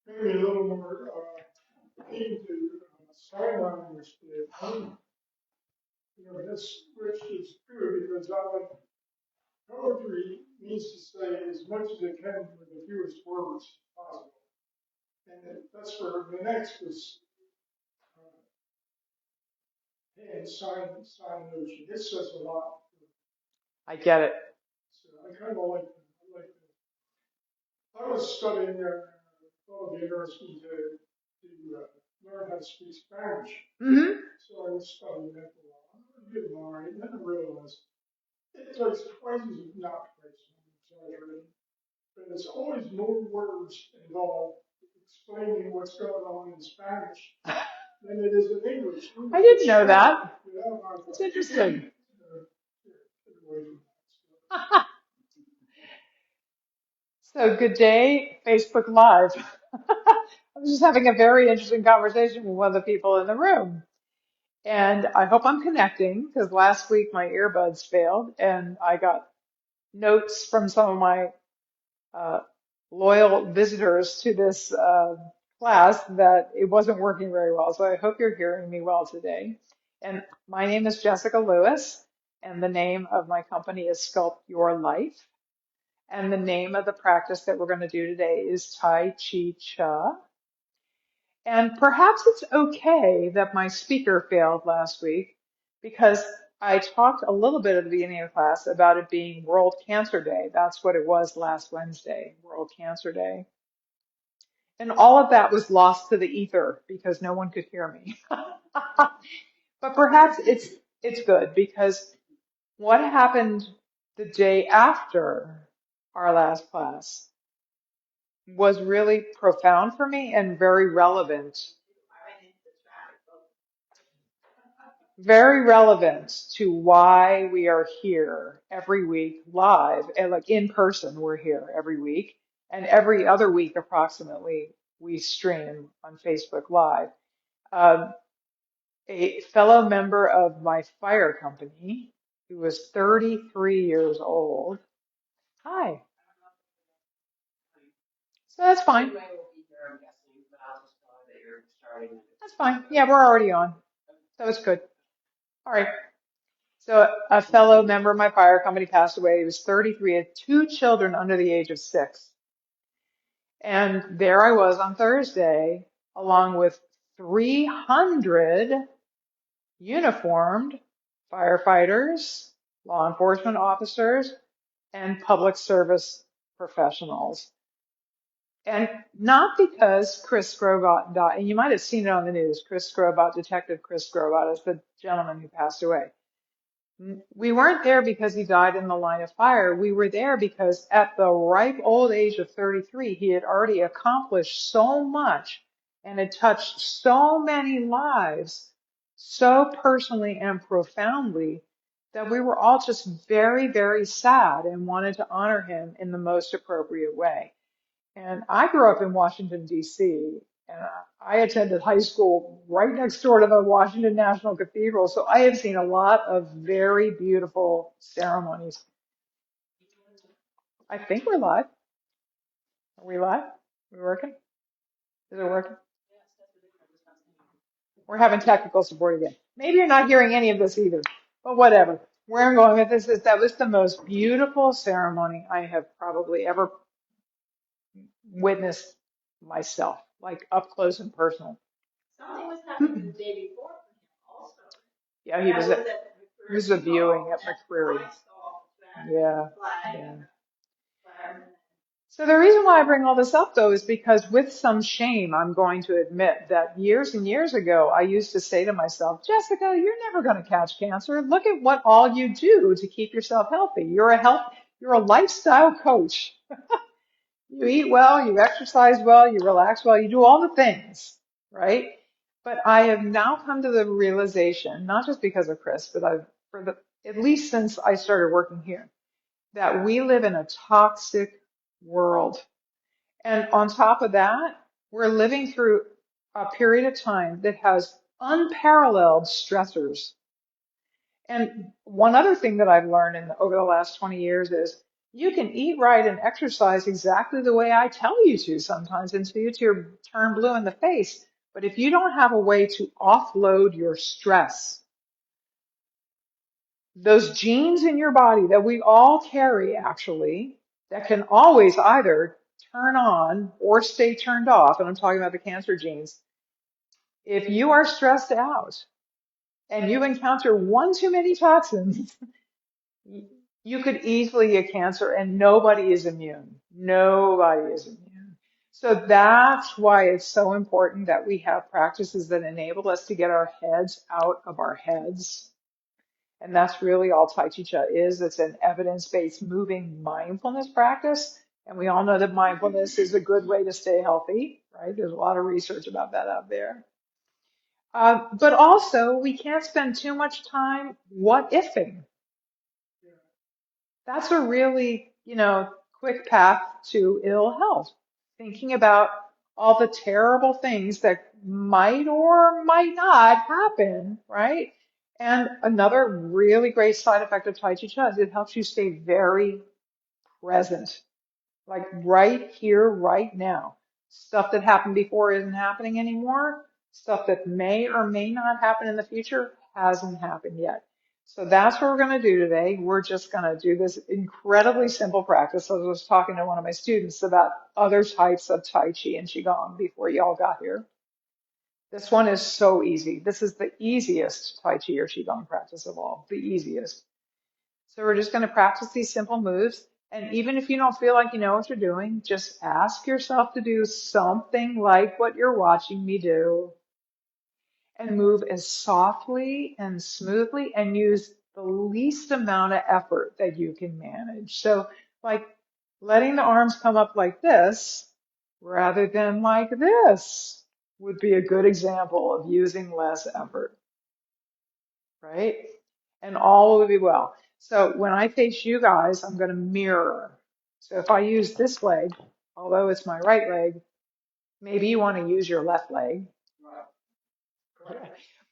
maybe a little more into sign language. This which is good because I like poetry needs to say as much as it can with the fewest words possible. That's where the next was hand sign notion. It says a lot. I get it. So I kind of like I was studying, thought it'd be interesting to learn how to speak Spanish. Hmm. So I was studying that for a while. I'm getting all right. And then I realized it takes twice as, not twice, I'm exaggerating, but it's always more words involved explaining what's going on in Spanish than it is in English. I English didn't is know short. that. You know, I It's thought, interesting. get away from that So good day, Facebook Live. I was just having a very interesting conversation with one of the people in the room. And I hope I'm connecting because last week my earbuds failed and I got notes from some of my uh, loyal visitors to this class that it wasn't working very well. So I hope you're hearing me well today. And my name is Jessica Lewis, and the name of my company is Sculpt Your Life. And the name of the practice that we're going to do today is Tai Chi Cha. And perhaps it's okay that my speaker failed last week because I talked a little bit at the beginning of class about it being World Cancer Day. That's what it was last Wednesday, World Cancer Day. And all of that was lost to the ether because no one could hear me. But perhaps it's good because what happened the day after our last class was really profound for me and very relevant to why we are here every week live and like in person. We're here every week, and every other week approximately we stream on Facebook Live. Um, a fellow member of my fire company who was 33 years old. Hi. So that's fine. That's fine. Yeah, we're already on. So it's good. All right. So a fellow member of my fire company passed away. He was 33, had two children under the age of 6. And there I was on Thursday, along with 300 uniformed firefighters, law enforcement officers, and public service professionals. And not because Chris Scrobot died, and you might have seen it on the news, Detective Chris Scrobot is the gentleman who passed away. We weren't there because he died in the line of fire. We were there because at the ripe old age of 33, he had already accomplished so much and had touched so many lives so personally and profoundly that we were all just very, very sad and wanted to honor him in the most appropriate way. And I grew up in Washington, D.C., and I attended high school right next door to the Washington National Cathedral. So I have seen a lot of very beautiful ceremonies. I think we're live. Are we live? Are we working? Is it working? We're having technical support again. Maybe you're not hearing any of this either, but whatever. Where I'm going with this is that was the most beautiful ceremony I have probably ever witnessed myself, like up close and personal. Something was happening the day before also. Yeah, he was a viewing at McCreary. Yeah, yeah. So the reason why I bring all this up though is because with some shame, I'm going to admit that years and years ago, I used to say to myself, Jessica, you're never going to catch cancer. Look at what all you do to keep yourself healthy. You're a lifestyle coach. You eat well, you exercise well, you relax well, you do all the things, right? But I have now come to the realization, not just because of Chris, but at least since I started working here, that we live in a toxic world. And on top of that, we're living through a period of time that has unparalleled stressors. And one other thing that I've learned over the last 20 years is You can eat right and exercise exactly the way I tell you to sometimes until you turn blue in the face. But if you don't have a way to offload your stress, those genes in your body that we all carry actually, that can always either turn on or stay turned off, and I'm talking about the cancer genes, if you are stressed out and you encounter one too many toxins, you could easily get cancer and nobody is immune. Nobody is immune. So that's why it's so important that we have practices that enable us to get our heads out of our heads. And that's really all Tai Chi Chuan is. It's an evidence-based moving mindfulness practice. And we all know that mindfulness is a good way to stay healthy, right? There's a lot of research about that out there. But also, we can't spend too much time what ifing. That's a really, quick path to ill health. Thinking about all the terrible things that might or might not happen, right? And another really great side effect of Tai Chi Chuan is it helps you stay very present, like right here, right now. Stuff that happened before isn't happening anymore. Stuff that may or may not happen in the future hasn't happened yet. So that's what we're going to do today. We're just going to do this incredibly simple practice. I was talking to one of my students about other types of Tai Chi and Qigong before y'all got here. This one is so easy. This is the easiest Tai Chi or Qigong practice of all, the easiest. So we're just going to practice these simple moves. And even if you don't feel like you know what you're doing, just ask yourself to do something like what you're watching me do and move as softly and smoothly and use the least amount of effort that you can manage. So like letting the arms come up like this rather than like this would be a good example of using less effort, right? And all will be well. So when I face you guys, I'm going to mirror. So if I use this leg, although it's my right leg, maybe you want to use your left leg.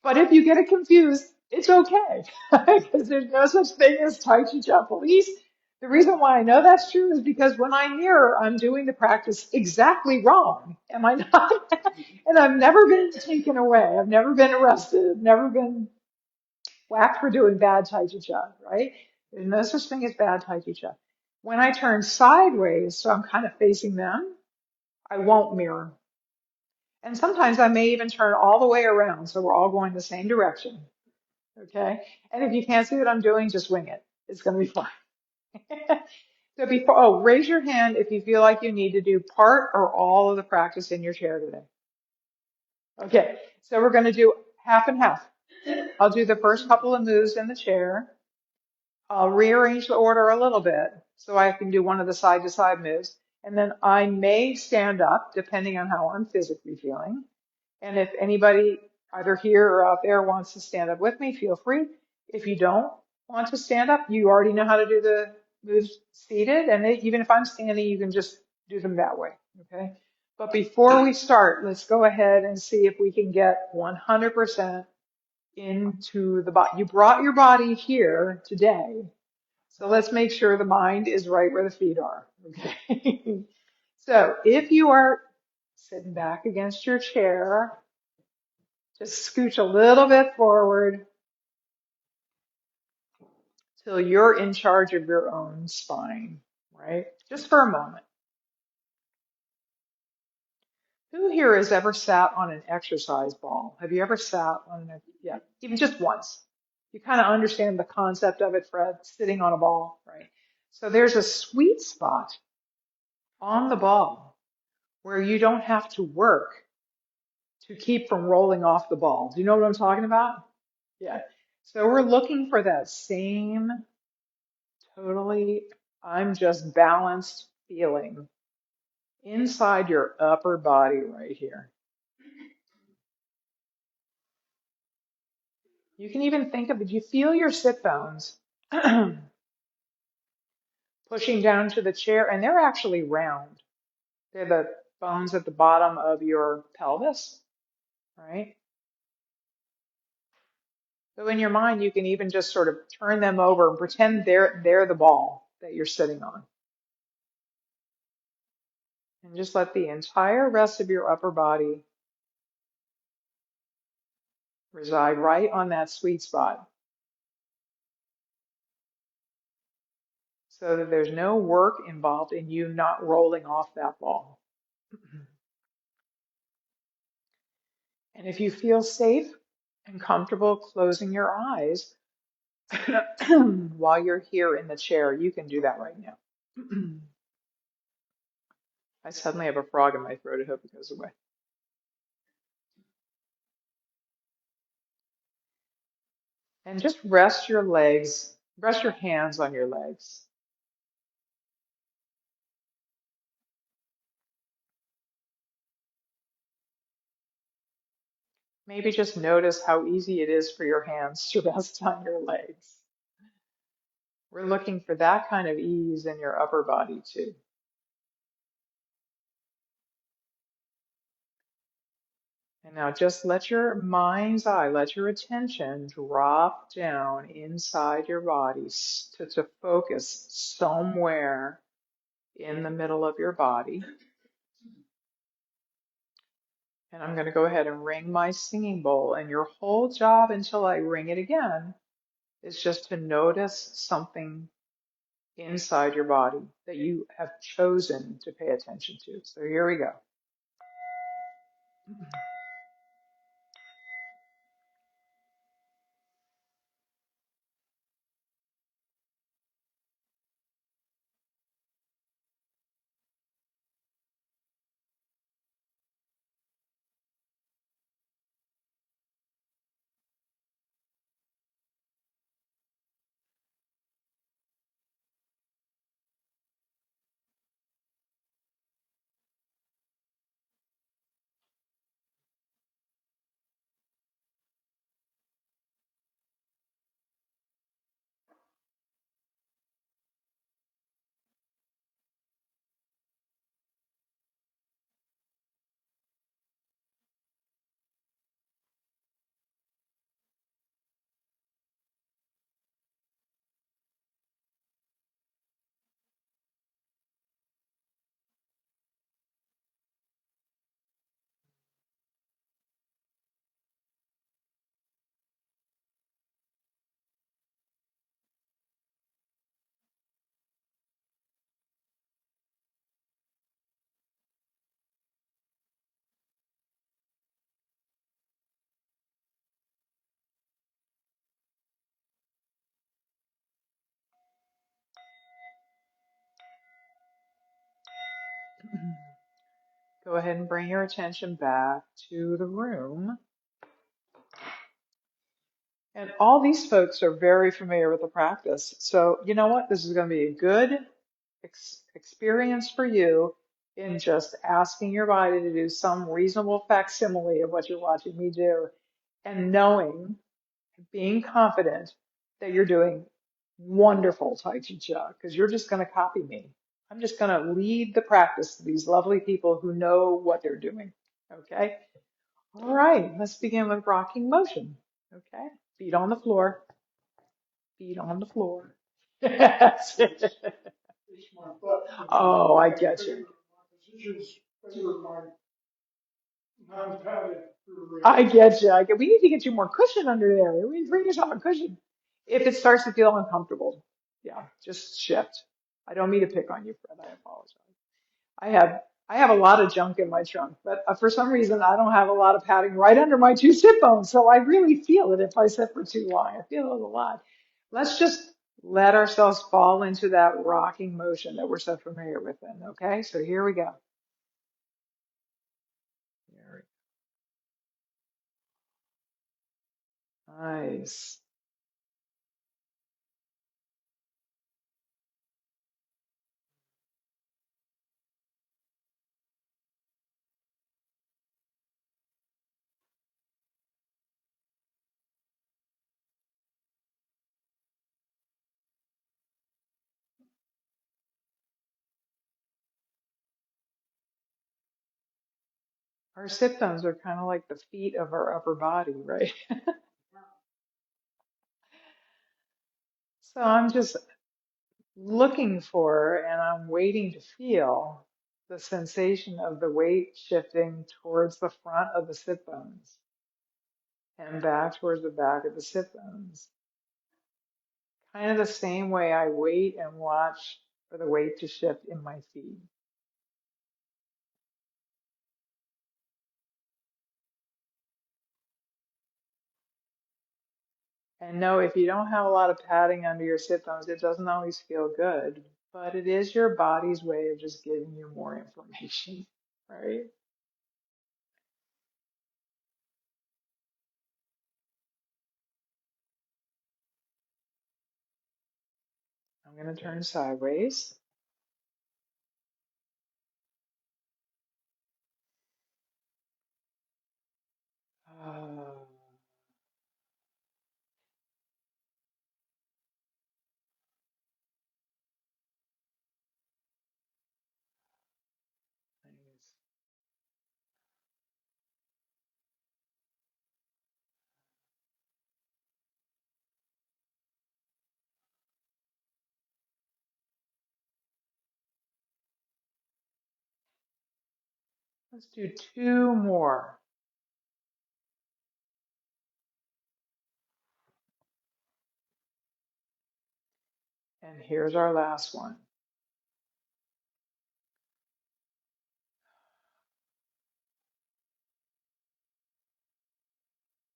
But if you get it confused, it's okay because there's no such thing as Tai Chi Chuan police. The reason why I know that's true is because when I mirror, I'm doing the practice exactly wrong. Am I not? And I've never been taken away. I've never been arrested. I've never been whacked for doing bad Tai Chi Chuan, right? There's no such thing as bad Tai Chi Chuan. When I turn sideways, so I'm kind of facing them, I won't mirror. And sometimes I may even turn all the way around so we're all going the same direction. Okay? And if you can't see what I'm doing, just wing it. It's going to be fine. So raise your hand if you feel like you need to do part or all of the practice in your chair today. Okay, so we're going to do half and half. I'll do the first couple of moves in the chair. I'll rearrange the order a little bit so I can do one of the side to side moves. And then I may stand up depending on how I'm physically feeling. And if anybody either here or out there wants to stand up with me, feel free. If you don't want to stand up, you already know how to do the moves seated. And even if I'm standing, you can just do them that way. Okay. But before we start, let's go ahead and see if we can get 100% into the body. You brought your body here today. So let's make sure the mind is right where the feet are. Okay. So if you are sitting back against your chair, just scooch a little bit forward till you're in charge of your own spine, right? Just for a moment. Who here has ever sat on an exercise ball? Have you ever sat on yeah, even just once? You kind of understand the concept of it, Fred, sitting on a ball, right? So there's a sweet spot on the ball where you don't have to work to keep from rolling off the ball. Do you know what I'm talking about? Yeah. So we're looking for that same totally, I'm just balanced feeling inside your upper body right here. You can even think of it. You feel your sit bones pushing down to the chair, and they're actually round. They're the bones at the bottom of your pelvis, right? So in your mind, you can even just sort of turn them over and pretend they're the ball that you're sitting on. And just let the entire rest of your upper body reside right on that sweet spot so that there's no work involved in you not rolling off that ball. And if you feel safe and comfortable closing your eyes while you're here in the chair, you can do that right now. I suddenly have a frog in my throat. I hope it goes away. And just rest your legs, rest your hands on your legs. Maybe just notice how easy it is for your hands to rest on your legs. We're looking for that kind of ease in your upper body too. And now just let your mind's eye, let your attention drop down inside your body to focus somewhere in the middle of your body. And I'm going to go ahead and ring my singing bowl. And your whole job until I ring it again is just to notice something inside your body that you have chosen to pay attention to. So here we go. Go ahead and bring your attention back to the room. And all these folks are very familiar with the practice. So you know what? This is going to be a good experience for you in just asking your body to do some reasonable facsimile of what you're watching me do and knowing, being confident that you're doing wonderful Tai Chi Chuan because you're just going to copy me. I'm just going to lead the practice to these lovely people who know what they're doing. Okay? All right, let's begin with rocking motion. Okay? Feet on the floor. Feet on the floor. That's it. It's my butt. Oh, I get you. My positions favor my non-padded rear I range. get you. We need to get you more cushion under there. We need to bring yourself a cushion. If it starts to feel uncomfortable, yeah, just shift. I don't mean to pick on you, Fred. I apologize. I have I have a lot of junk in my trunk, but for some reason I don't have a lot of padding right under my two sit bones, so I really feel it if I sit for too long. I feel it a lot. Let's just let ourselves fall into that rocking motion that we're so familiar with then, okay? So here we go. There we go. Nice. Our sit bones are kind of like the feet of our upper body, right? So I'm just looking for and I'm waiting to feel the sensation of the weight shifting towards the front of the sit bones and back towards the back of the sit bones. Kind of the same way I wait and watch for the weight to shift in my feet. And no, if you don't have a lot of padding under your sit bones, it doesn't always feel good, but it is your body's way of just giving you more information, right? I'm going to turn sideways. Uh, nice. Let's do two more. And here's our last one.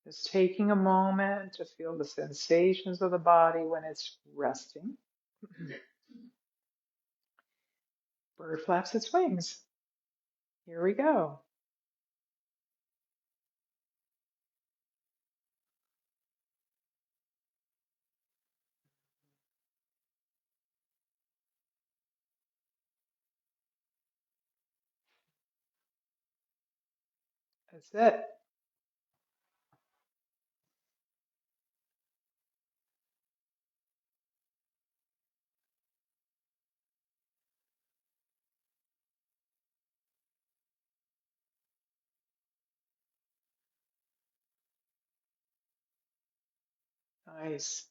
Just taking a moment to feel the sensations of the body when it's resting. Bird flaps its wings. Here we go. That's it. Nice.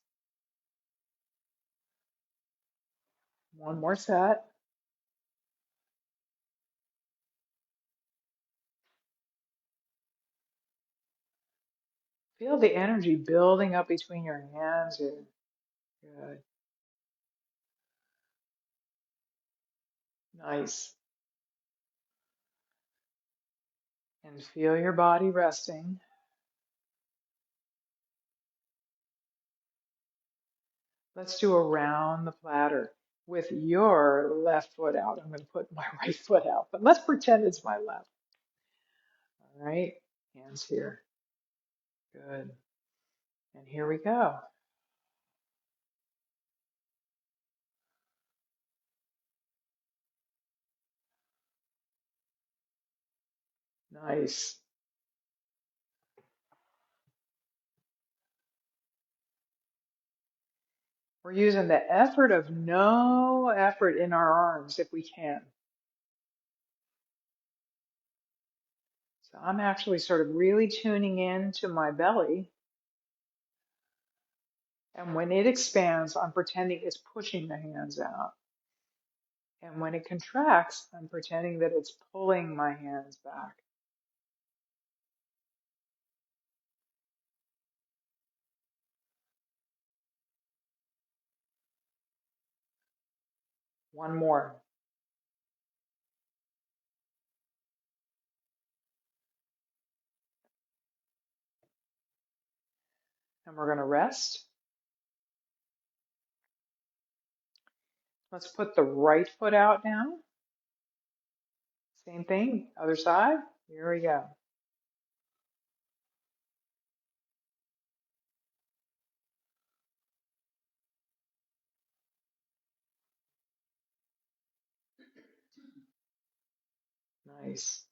One more set. Feel the energy building up between your hands here. Good. Nice. And feel your body resting. Let's do around the platter with your left foot out. I'm going to put my right foot out, but let's pretend it's my left. All right. Hands here. Good. And here we go. Nice. We're using the effort of no effort in our arms if we can. So I'm actually sort of really tuning in to my belly. And when it expands, I'm pretending it's pushing the hands out. And when it contracts, I'm pretending that it's pulling my hands back. One more. And we're going to rest. Let's put the right foot out now. Same thing, other side. Here we go. Nice.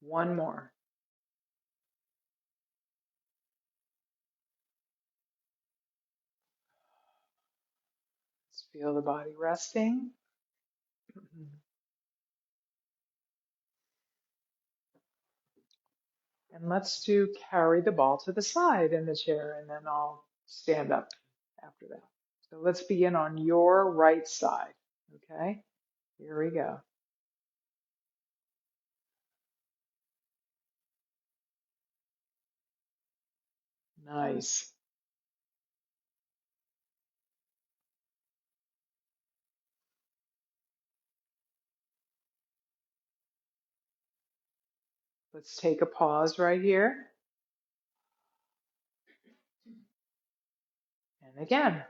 One more. Let's feel the body resting. And let's do carry the ball to the side in the chair, and then I'll stand up after that. So let's begin on your right side. Okay, here we go. Nice. Let's take a pause right here. And again.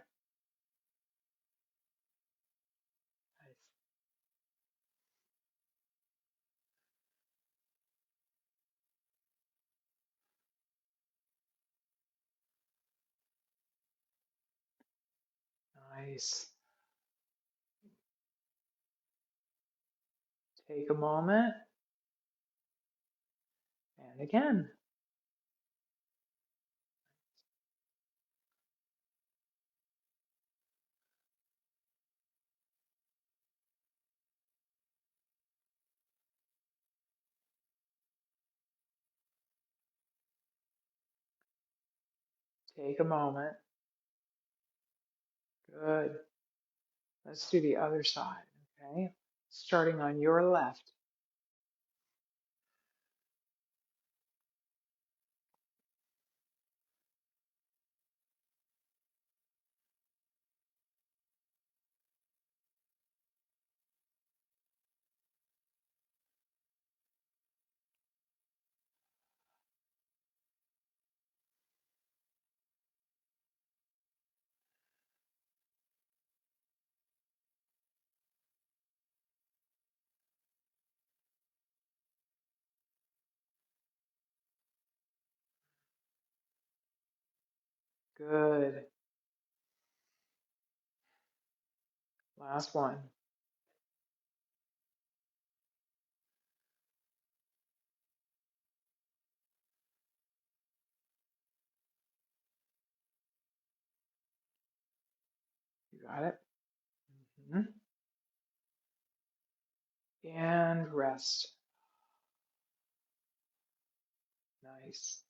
Nice. Take a moment. And again. Take a moment. Good. Let's do the other side. Okay. Starting on your left. Good. Last one. You got it? Mhm. And rest. Nice.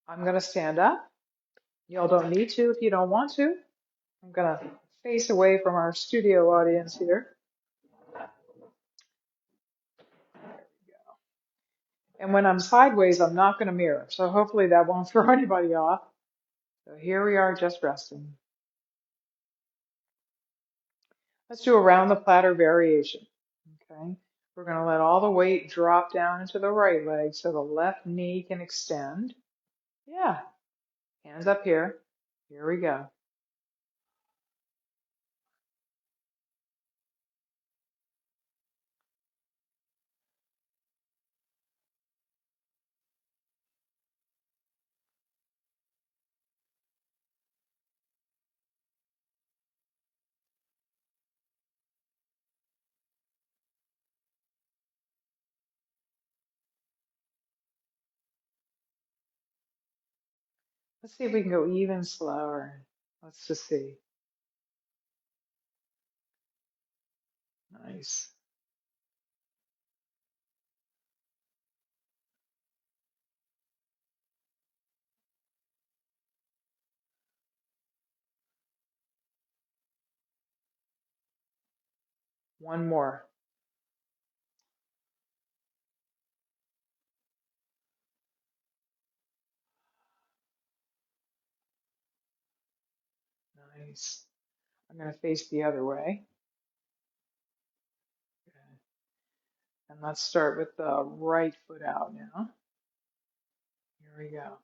I'm going to stand up. Y'all don't need to if you don't want to. I'm going to face away from our studio audience here. And when I'm sideways, I'm not going to mirror. So hopefully that won't throw anybody off. So here we are just resting. Let's do a round the platter variation. Okay. We're going to let all the weight drop down into the right leg so the left knee can extend. Yeah. Hands up here. Here we go. Let's see if we can go even slower. Let's just see. Nice. One more. Nice. I'm going to face the other way. Okay. And let's start with the right foot out now. Here we go.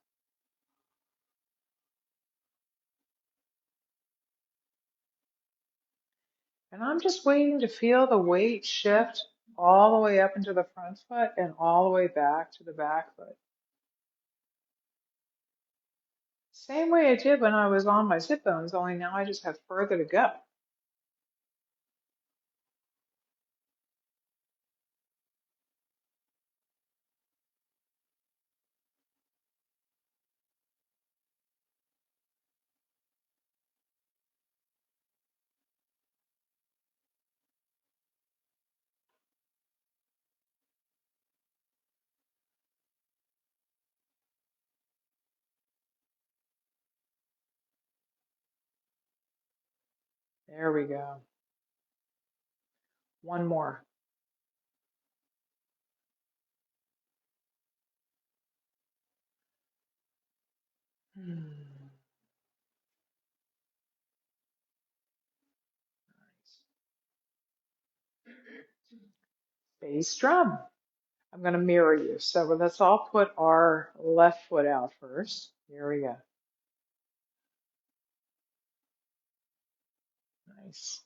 And I'm just waiting to feel the weight shift all the way up into the front foot and all the way back to the back foot. Same way I did when I was on my sit bones, only now I just have further to go. There we go. One more. Hmm. Bass drum. I'm going to mirror you. So let's all put our left foot out first. Here we go. Nice.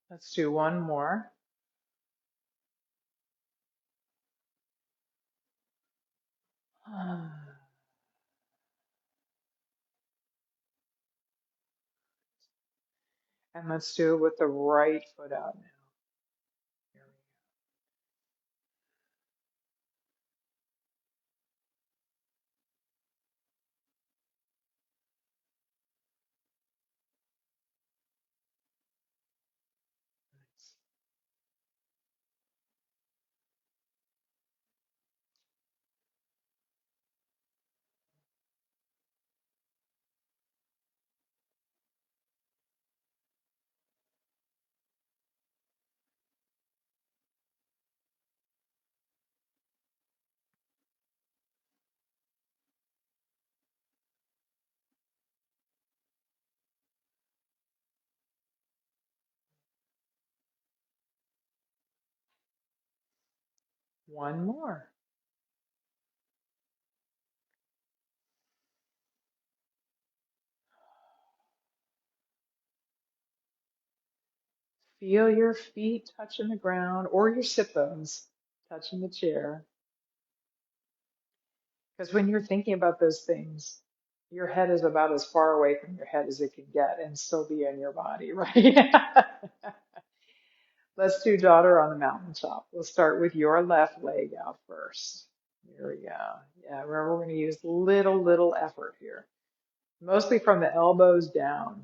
Let's do one more. And let's do it with the right foot out now. Here we go. Nice. One more. Feel your feet touching the ground or your sit bones touching the chair. Because when you're thinking about those things, your head is about as far away from your head as it can get and still be in your body, right? Let's do daughter on the mountaintop. We'll start with your left leg out first. Here we go. Yeah, remember we're going to use little effort here, mostly from the elbows down.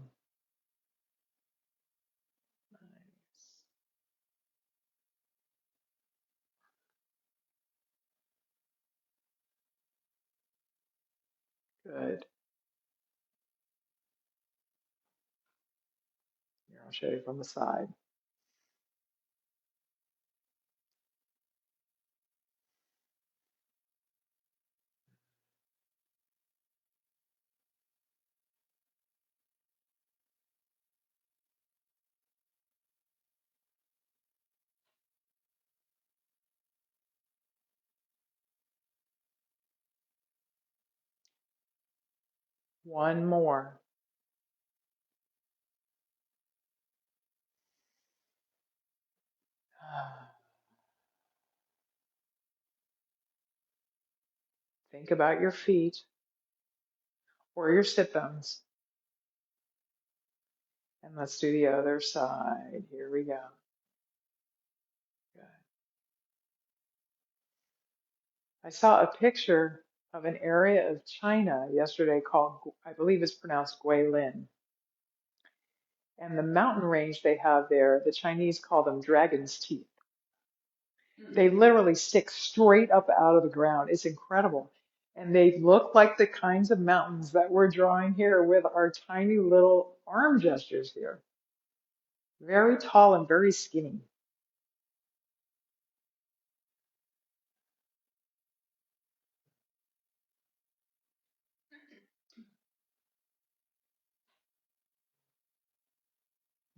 Nice. Good. Here, I'll show you from the side. One more. Think about your feet or your sit bones. And let's do the other side. Here we go. Good. I saw a picture of an area of China yesterday called, I believe it's pronounced Guilin. And the mountain range they have there, the Chinese call them dragon's teeth. They literally stick straight up out of the ground. It's incredible. And they look like the kinds of mountains that we're drawing here with our tiny little arm gestures here. Very tall and very skinny.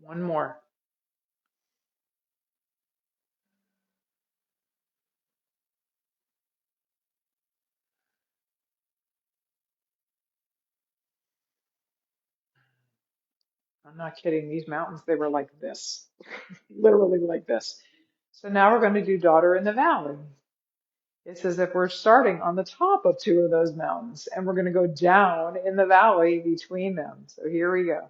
One more. I'm not kidding. These mountains, they were like this, literally like this. So now we're going to do daughter in the valley. It's as if we're starting on the top of two of those mountains and we're going to go down in the valley between them. So here we go.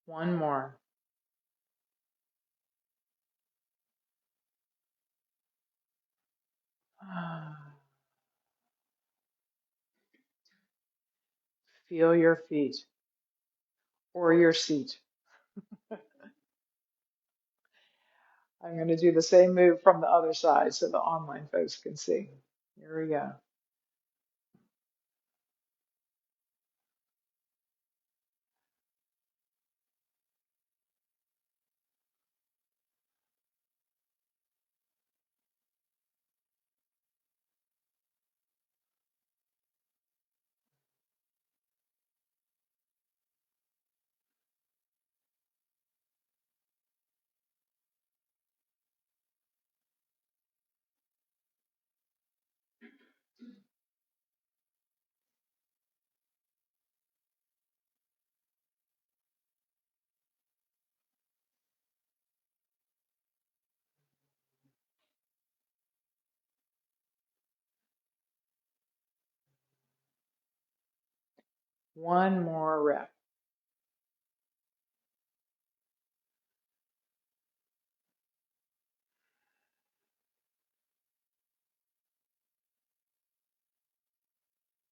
One more. Feel your feet or your seat. I'm going to do the same move from the other side so the online folks can see. Here we go. One more rep.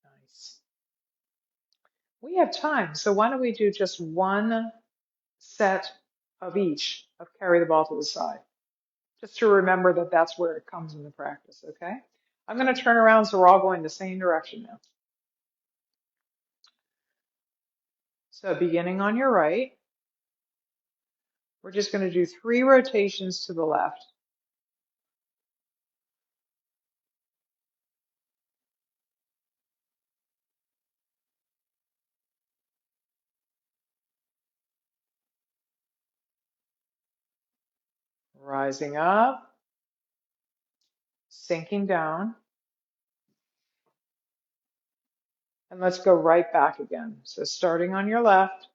Nice. We have time, so why don't we do just one set of each of carry the ball to the side, just to remember that that's where it comes into practice, okay? I'm going to turn around so we're all going the same direction now. So beginning on your right, we're just going to do 3 rotations to the left. Rising up, sinking down, and let's go right back again. So starting on your left,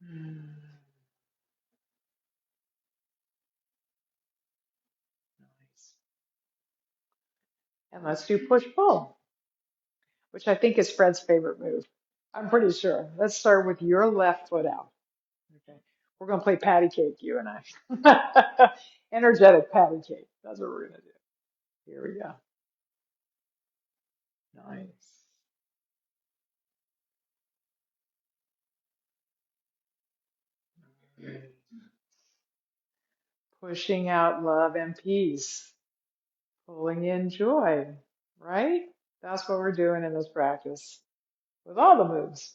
nice. And let's do push-pull, which I think is Fred's favorite move. I'm pretty sure. Let's start with your left foot out. Okay. We're going to play patty cake, you and I. Energetic patty cake. That's what we're going to do. Here we go. Nice. Pushing out love and peace. Pulling in joy, right? That's what we're doing in this practice with all the moves.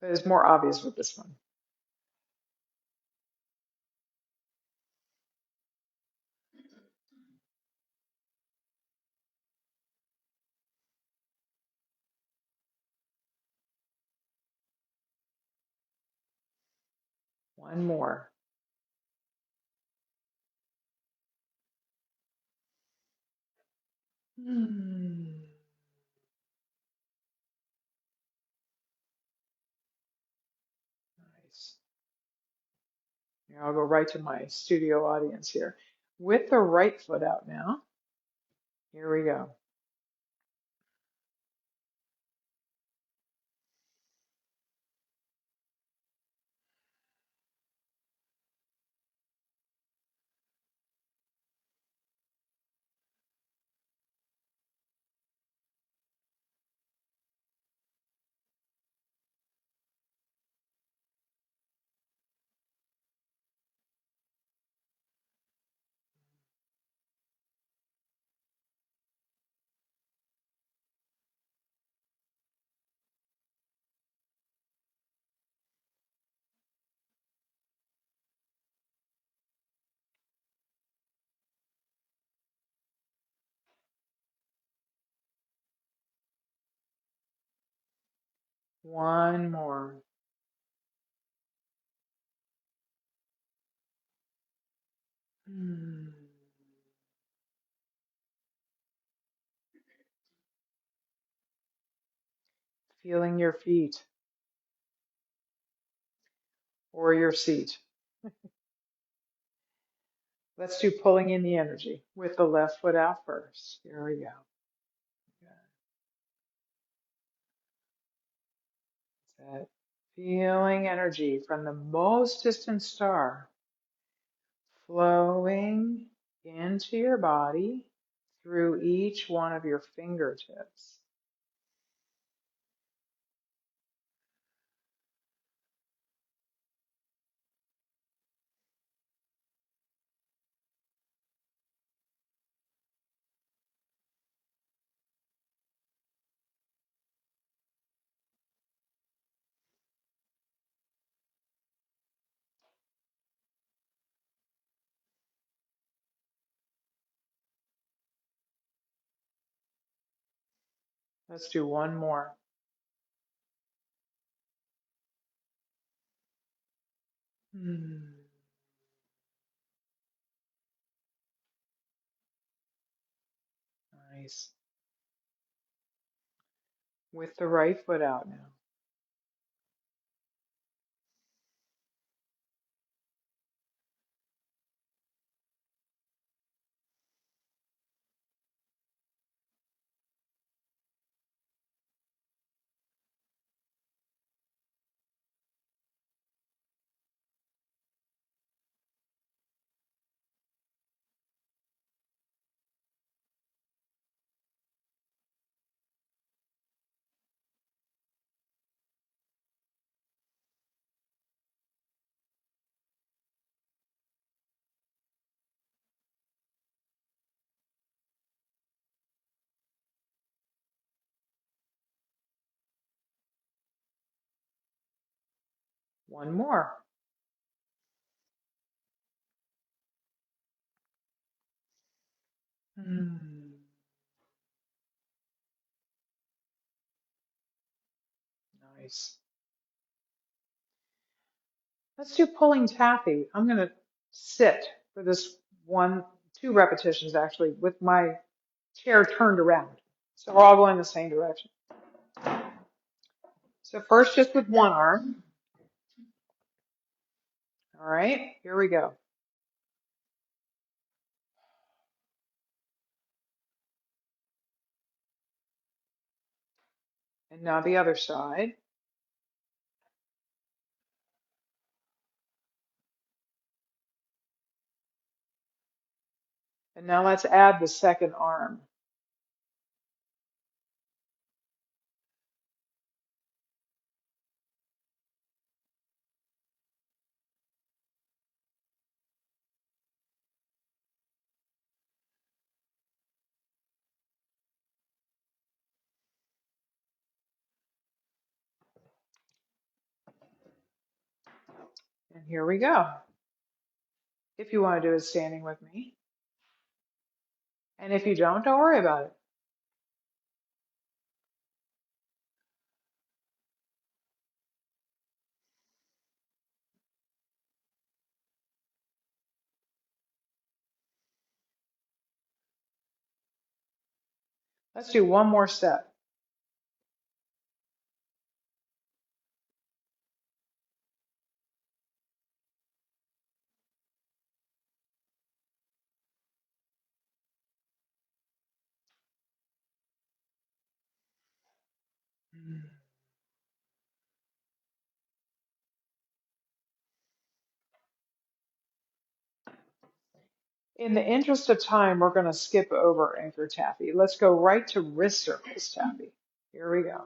But it's more obvious with this one. One more. Nice. Here, I'll go right to my studio audience here. With the right foot out now. Here we go. One more. Hmm. Feeling your feet or your seat. Let's do pulling in the energy with the left foot out first. Here we go. That's it. Feeling energy from the most distant star flowing into your body through each one of your fingertips. Let's do one more. Hmm. Nice. With the right foot out now. One more. Hmm. Nice. Let's do pulling taffy. I'm going to sit for this one, two repetitions actually, with my chair turned around. So we're all going the same direction. So first, just with one arm. All right, here we go. And now the other side. And now let's add the second arm. And here we go. If you want to do it standing with me. And if you don't worry about it. Let's do one more step. In the interest of time, we're going to skip over anchor taffy. Let's go right to wrist circles taffy. Here we go.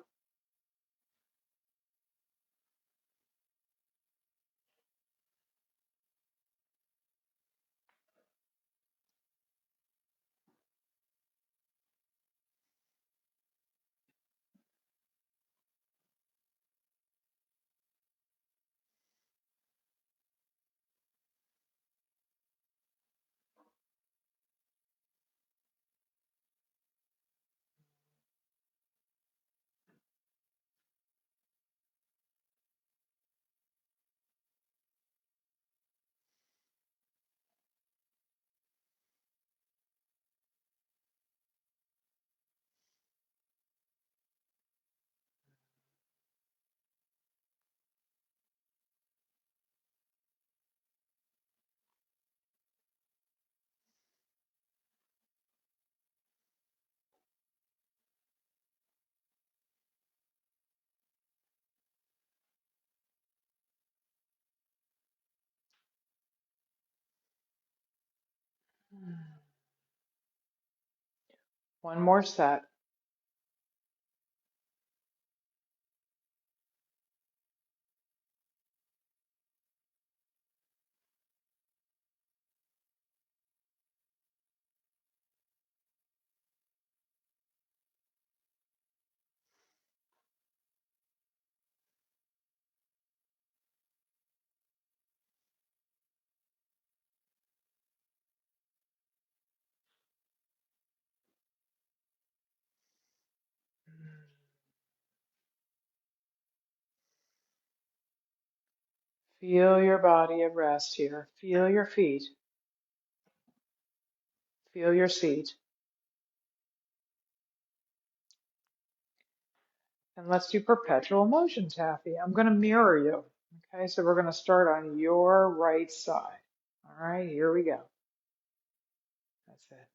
One more set. Feel your body at rest here. Feel your feet. Feel your seat. And let's do perpetual motion, Taffy. I'm going to mirror you. Okay, so we're going to start on your right side. All right, here we go. That's it.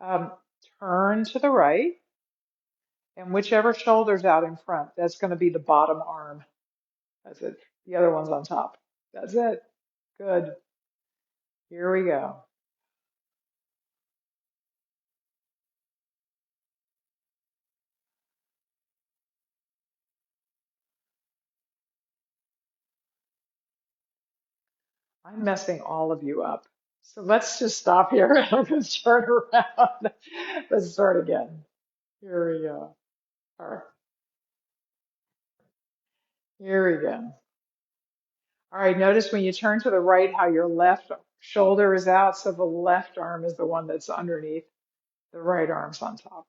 Um, Turn to the right, and whichever shoulder's out in front, that's going to be the bottom arm. That's it. The other one's on top. That's it. Good. Here we go. I'm messing all of you up. So let's just stop here and let's turn around. Let's start again. Here we go. All right. Here we go. All right. Notice when you turn to the right how your left shoulder is out. So the left arm is the one that's underneath. The right arm's on top.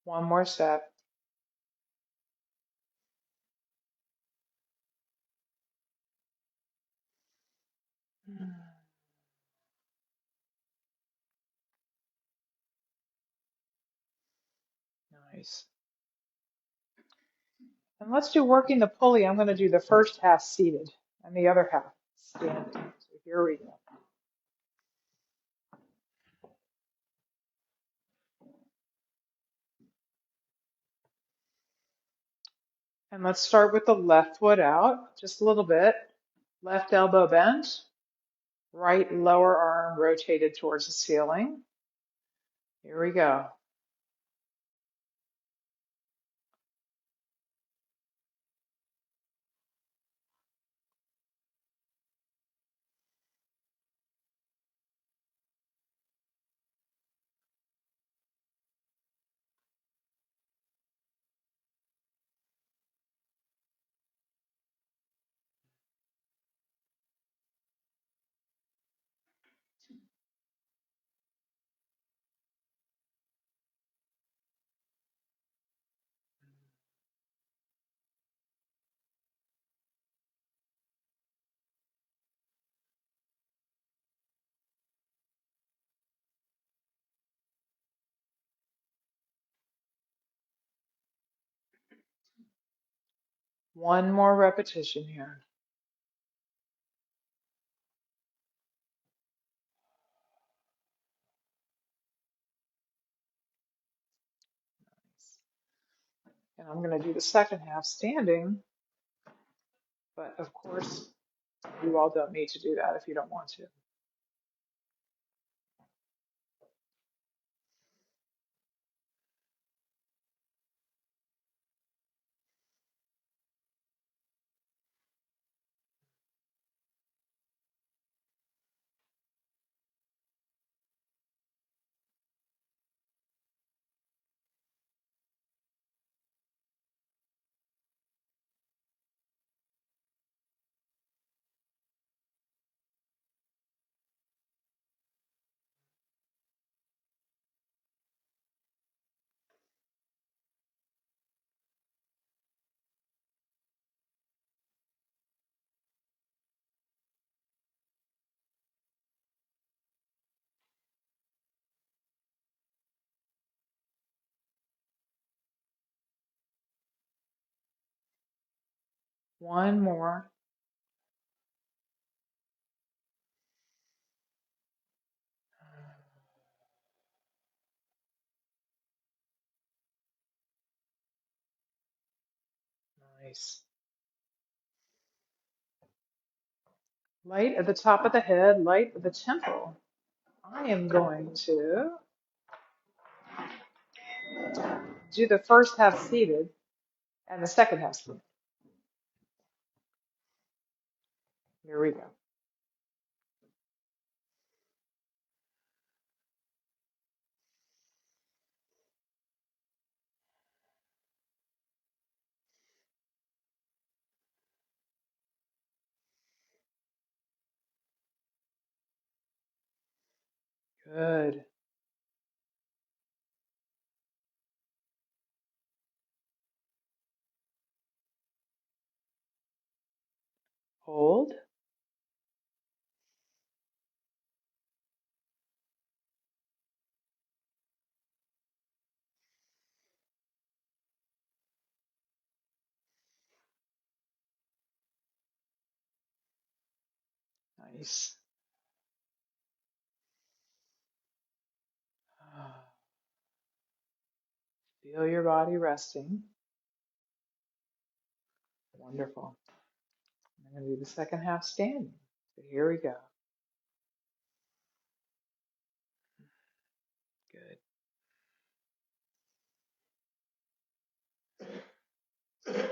One more set. Nice. And let's do working the pulley. I'm going to do the first half seated and the other half standing. So here we go. And let's start with the left foot out just a little bit. Left elbow bent, right lower arm rotated towards the ceiling. Here we go. One more repetition here. And I'm going to do the second half standing, but of course, you all don't need to do that if you don't want to. One more. Nice. Light at the top of the head, light at the temple. I am going to do the first half seated and the second half seated. Here we go. Good. Hold. Nice. Feel your body resting. Wonderful. I'm going to do the second half standing. So here we go. Good. Good.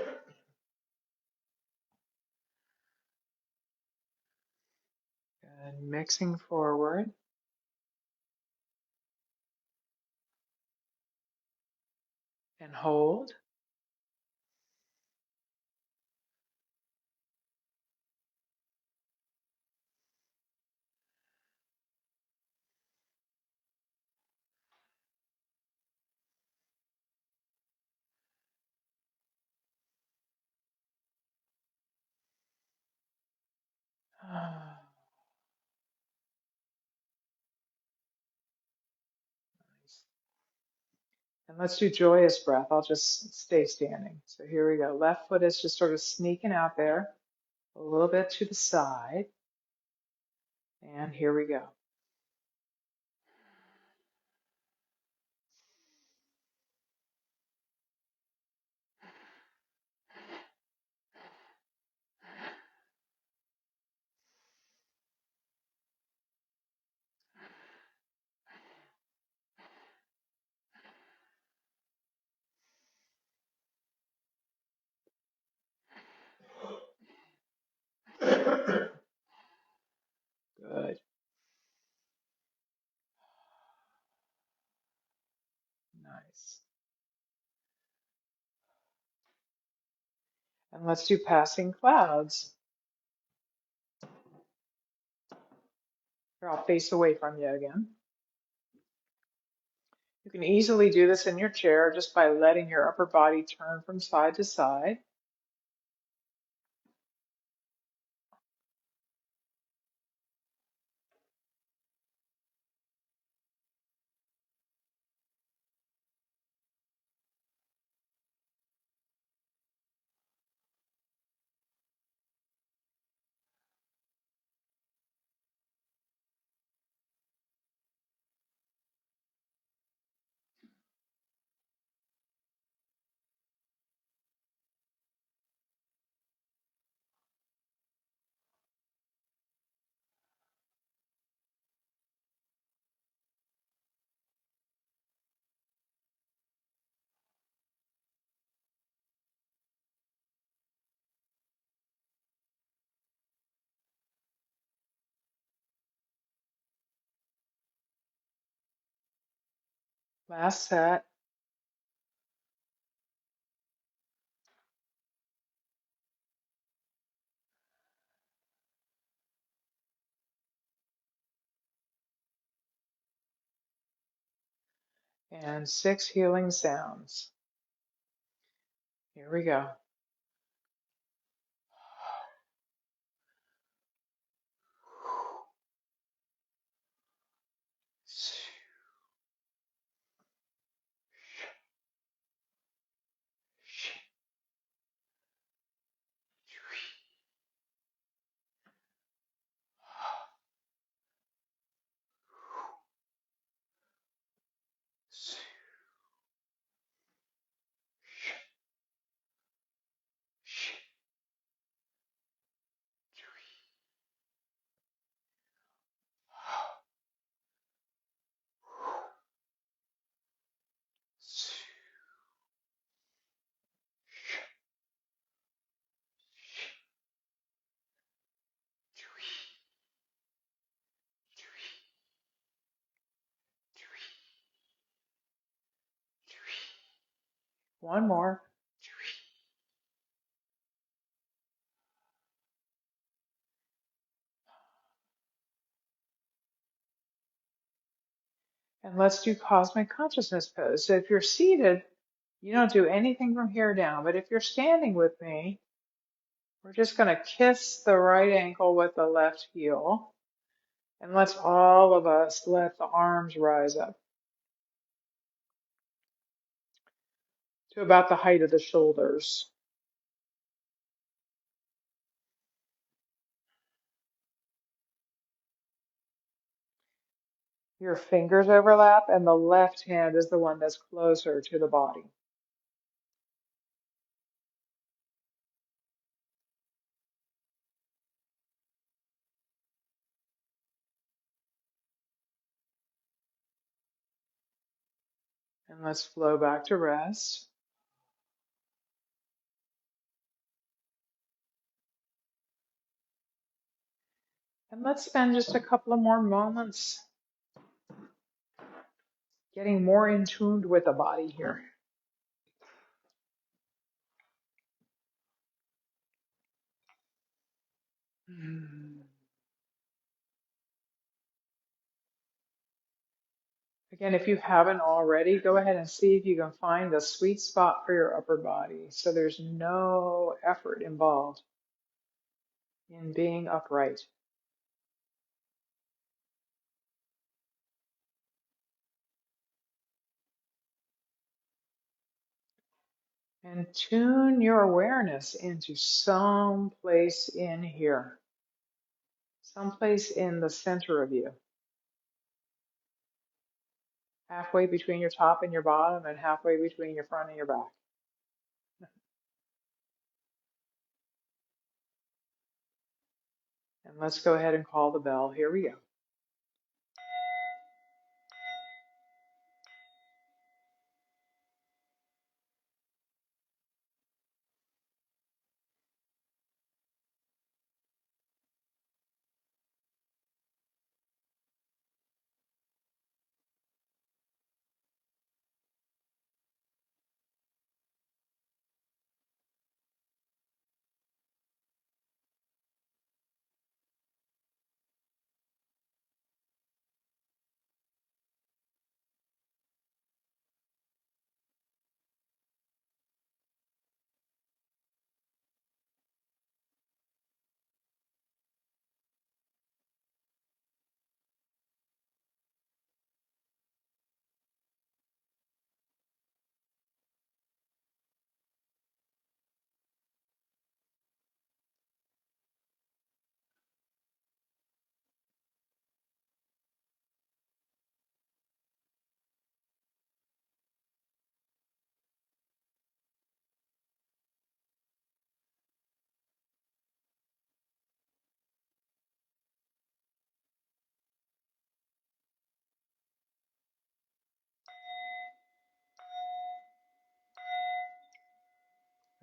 Mixing forward and hold. Nice. And let's do joyous breath. I'll just stay standing. So here we go. Left foot is just sort of sneaking out there, a little bit to the side. And here we go. Good. Nice. And let's do passing clouds. Here, I'll face away from you again. You can easily do this in your chair just by letting your upper body turn from side to side. Last set. And 6 healing sounds. Here we go. One more. And let's do cosmic consciousness pose. So if you're seated, you don't do anything from here down. But if you're standing with me, we're just going to kiss the right ankle with the left heel. And let's all of us let the arms rise up to about the height of the shoulders. Your fingers overlap, and the left hand is the one that's closer to the body. And let's flow back to rest. And let's spend just a couple of more moments getting more in tune with the body here. Again, if you haven't already, go ahead and see if you can find the sweet spot for your upper body. So there's no effort involved in being upright. And tune your awareness into some place in here, someplace in the center of you, halfway between your top and your bottom, and halfway between your front and your back. And let's go ahead and call the bell. Here we go.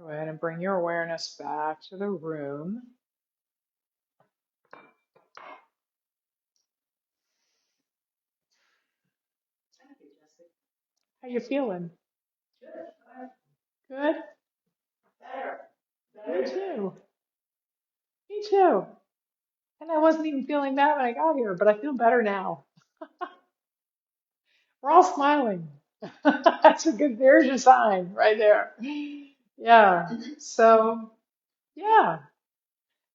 Go ahead and bring your awareness back to the room. How you feeling? Good? Me too. Me too. And I wasn't even feeling bad when I got here, but I feel better now. We're all smiling. That's a good, there's your sign right there. Yeah. So, yeah.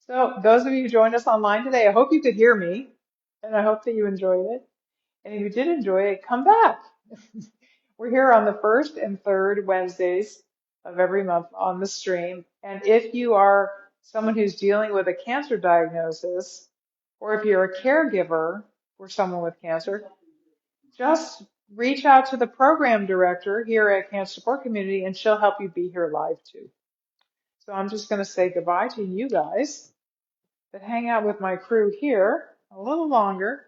So, those of you who joined us online today, I hope you could hear me and I hope that you enjoyed it. And if you did enjoy it, come back. We're here on the first and third Wednesdays of every month on the stream. And if you are someone who's dealing with a cancer diagnosis, or if you're a caregiver for someone with cancer, just reach out to the program director here at Cancer Support Community and she'll help you be here live too. So I'm just going to say goodbye to you guys that hang out with my crew here a little longer.